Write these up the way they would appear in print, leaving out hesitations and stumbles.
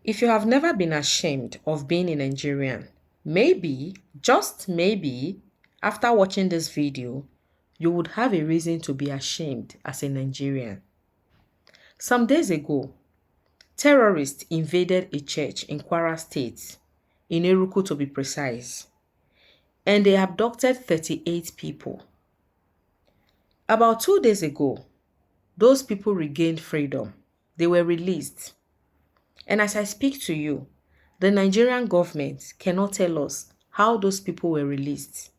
If you have never been ashamed of being a Nigerian, maybe, just maybe, after watching this video, you would have a reason to be ashamed as a Nigerian. Some days ago, terrorists invaded a church in Kwara State, in Eruku to be precise, and they abducted 38 people. About 2 days ago, those people regained freedom. They were released. And as I speak to you, the Nigerian government cannot tell us how those people were released.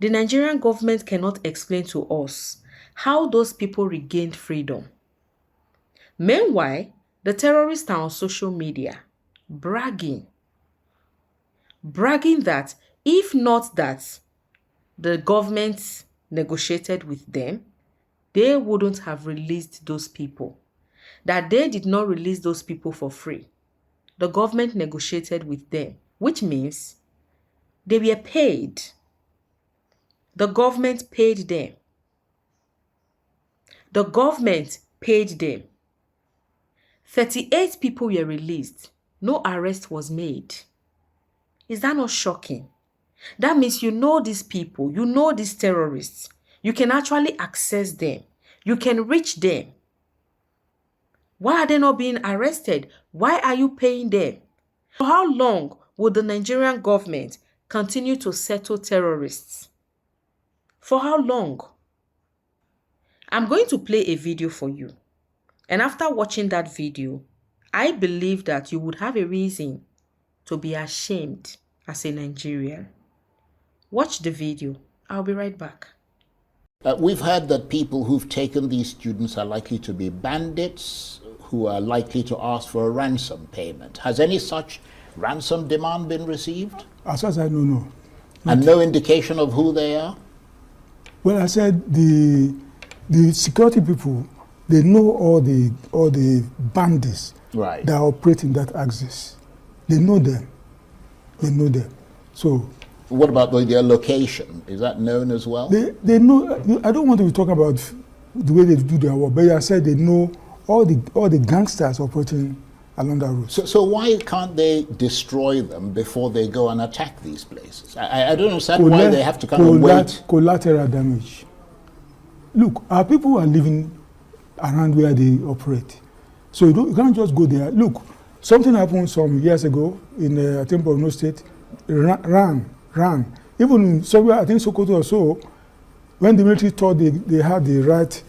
The Nigerian government cannot explain to us how those people regained freedom. Meanwhile, the terrorists are on social media bragging that if not that the government negotiated with them, they wouldn't have released those people. That they did not release those people for free. The government negotiated with them, which means they were paid. The government paid them. The government paid them. 38 people were released. No arrest was made. Is that not shocking? That means you know these people, you know these terrorists. You can actually access them. You can reach them. Why are they not being arrested? Why are you paying them? For how long will the Nigerian government continue to settle terrorists? For how long? I'm going to play a video for you. And after watching that video, I believe that you would have a reason to be ashamed as a Nigerian. Watch the video. I'll be right back. We've heard that people who've taken these students are likely to be bandits who are likely to ask for a ransom payment. Has any such ransom demand been received? As far as I know, no. And no indication of who they are? Well, I said the security people, they know all the bandits right. that operate in that axis. They know them. They know them. So. What about their location? Is that known as well? They know. I don't want to be talking about the way they do their work, but I said they know all the gangsters operating along that route. So why can't they destroy them before they go and attack these places? I don't understand why they have to kind of wait. Collateral damage. Look, our people are living around where they operate. So you can't just go there. Look, something happened some years ago in I think Borno State. Ran. Even in somewhere, I think Sokoto or so, when the military thought they had the right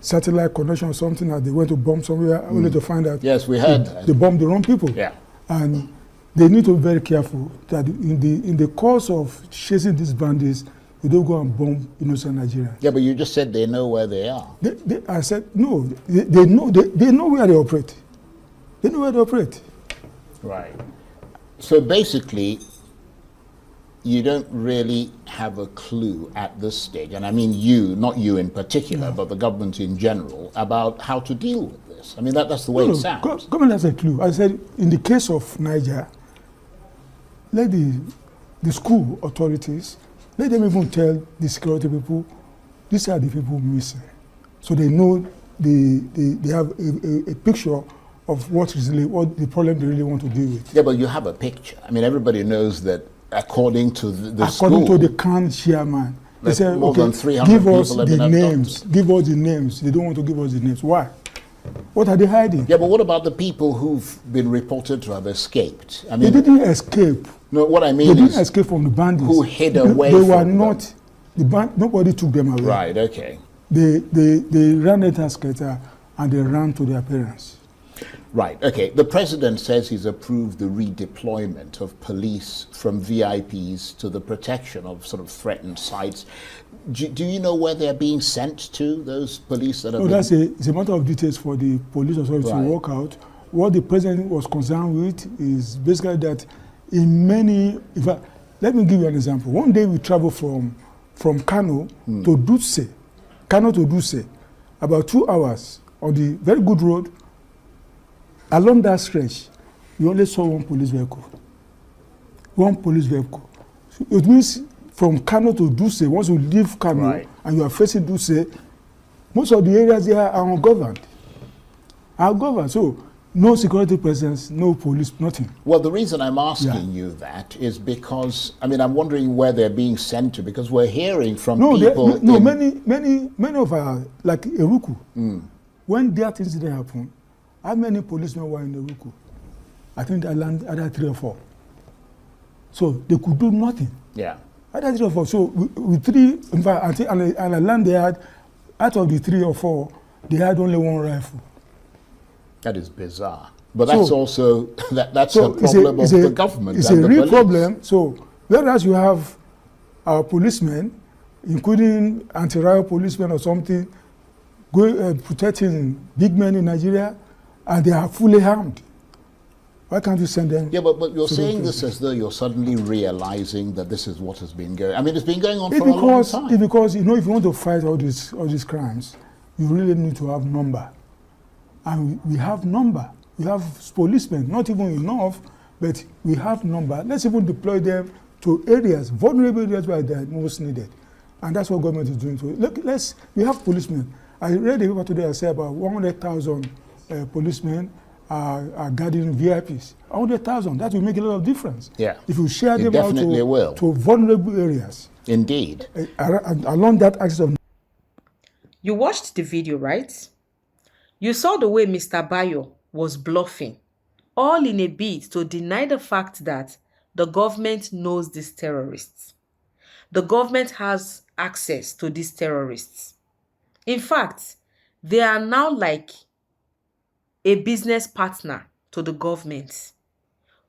satellite connection or something, and they went to bomb somewhere, only to find out yes, we heard they bombed the wrong people. Yeah. And they need to be very careful that in the course of chasing these bandits, you don't go and bomb innocent Nigerians. Yeah, but you just said they know where they are. I said no. They know where they operate. They know where they operate. Right. So basically, you don't really have a clue at this stage, and I mean you, not you in particular, but the government in general, about how to deal with this. I mean, that's the way it sounds. Government has a clue. I said, in the case of Niger, let the school authorities, let them even tell the security people, these are the people missing. So they know they have a picture of what the problem they really want to deal with. Yeah, but you have a picture. I mean, everybody knows that according to the according school, to the CAN chairman, they said, more than 300 give us people have the been names. Give us the names. They don't want to give us the names. Why? What are they hiding? Yeah, but what about the people who've been reported to have escaped? I mean, they didn't escape. No, what I mean they is, didn't escape from the bandits. Who hid away they from were them. not. Nobody took them away. Right. Okay. They ran a skater and they ran to their parents. Right, okay. The president says he's approved the redeployment of police from VIPs to the protection of sort of threatened sites. Do you know where they're being sent to, those police that are it's a matter of details for the police authority to work out. What the president was concerned with is basically that in many, in fact, let me give you an example. One day we traveled from Kano to Dutse, about 2 hours on the very good road. Along that stretch, you only saw one police vehicle. So it means from Kano to Dutse, once you leave Kano and you are facing Dutse, most of the areas there are ungoverned. So No security presence, no police, nothing. Well, the reason I'm asking you that is because, I mean, I'm wondering where they're being sent to, because we're hearing from No, people. many of our, like Eruku, when that incident happened, how many policemen were in Eruku? I think I landed either 3 or 4. So they could do nothing. Yeah. Either 3 or 4. So with 3, in fact, I think, and I land they had, out of the 3 or 4, they had only 1 rifle. That is bizarre. But that's also, that's a problem of the government. It's and a the real police. problem. So whereas you have our policemen, including anti-riot policemen or something, protecting big men in Nigeria, and they are fully armed. Why can't you send them? Yeah, but you're saying this as though you're suddenly realizing that this is what has been going. I mean, it's been going on for a long time. It's because, you know, if you want to fight all these crimes, you really need to have number. And we have number. We have policemen, not even enough, but we have number. Let's even deploy them to areas, vulnerable areas where they're most needed. And that's what government is doing. So look, we have policemen. I read a paper today that said about 100,000 policemen are guarding VIPs. 100,000, that will make a lot of difference. Yeah. If you share them out to vulnerable areas. Indeed. Along that axis of... You watched the video, right? You saw the way Mr. Bayo was bluffing, all in a bid to deny the fact that the government knows these terrorists. The government has access to these terrorists. In fact, they are now like a business partner to the government.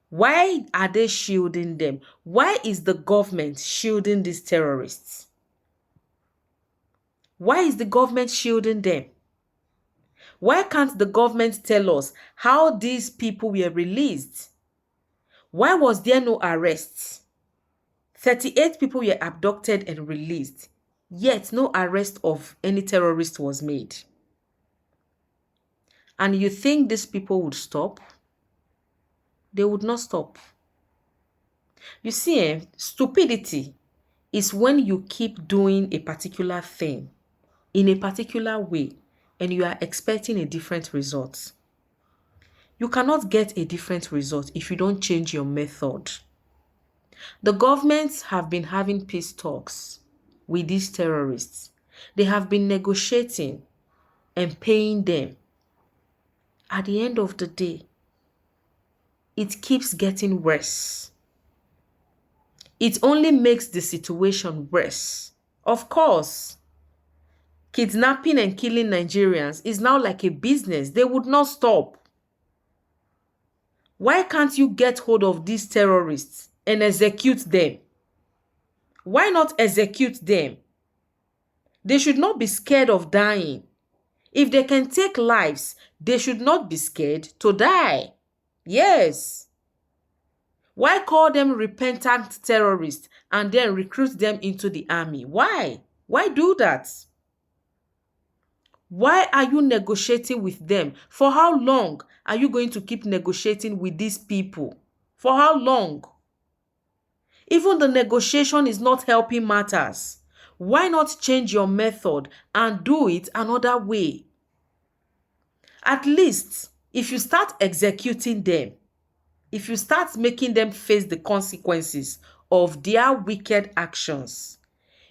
Why are they shielding them? Why is the government shielding these terrorists? Why is the government shielding them? Why can't the government tell us how these people were released? Why was there no arrests? 38 people were abducted and released, yet no arrest of any terrorist was made. And you think these people would stop? They would not stop. You see, stupidity is when you keep doing a particular thing in a particular way and you are expecting a different result. You cannot get a different result if you don't change your method. The governments have been having peace talks with these terrorists. They have been negotiating and paying them. At the end of the day, it keeps getting worse. It only makes the situation worse. Of course, kidnapping and killing Nigerians is now like a business. They would not stop. Why can't you get hold of these terrorists and execute them? Why not execute them? They should not be scared of dying. If they can take lives, they should not be scared to die. Yes. Why call them repentant terrorists and then recruit them into the army? Why? Why do that? Why are you negotiating with them? For how long are you going to keep negotiating with these people? For how long? Even the negotiation is not helping matters. Why not change your method and do it another way? At least, if you start executing them, if you start making them face the consequences of their wicked actions,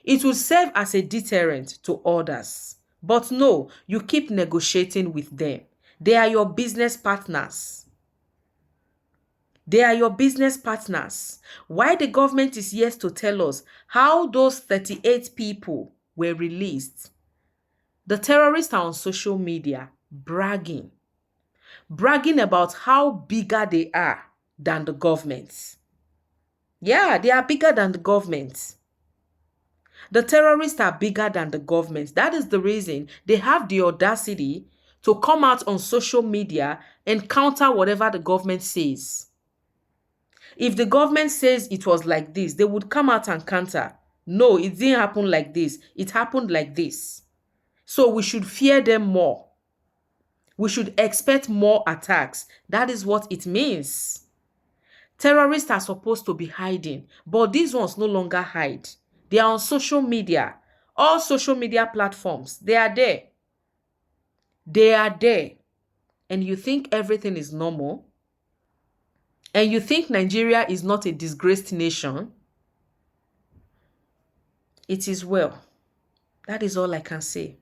it will serve as a deterrent to others. But no, you keep negotiating with them. They are your business partners. They are your business partners. Why the government is yet to tell us how those 38 people were released. The terrorists are on social media bragging about how bigger they are than the government. Yeah, they are bigger than the government. The terrorists are bigger than the government. That is the reason they have the audacity to come out on social media and counter whatever the government says. If the government says it was like this, they would come out and counter. No, it didn't happen like this. It happened like this. So we should fear them more. We should expect more attacks. That is what it means. Terrorists are supposed to be hiding, but these ones no longer hide. They are on social media. All social media platforms, they are there. They are there. and you think everything is normal, and you think Nigeria is not a disgraced nation, it is well. That is all I can say.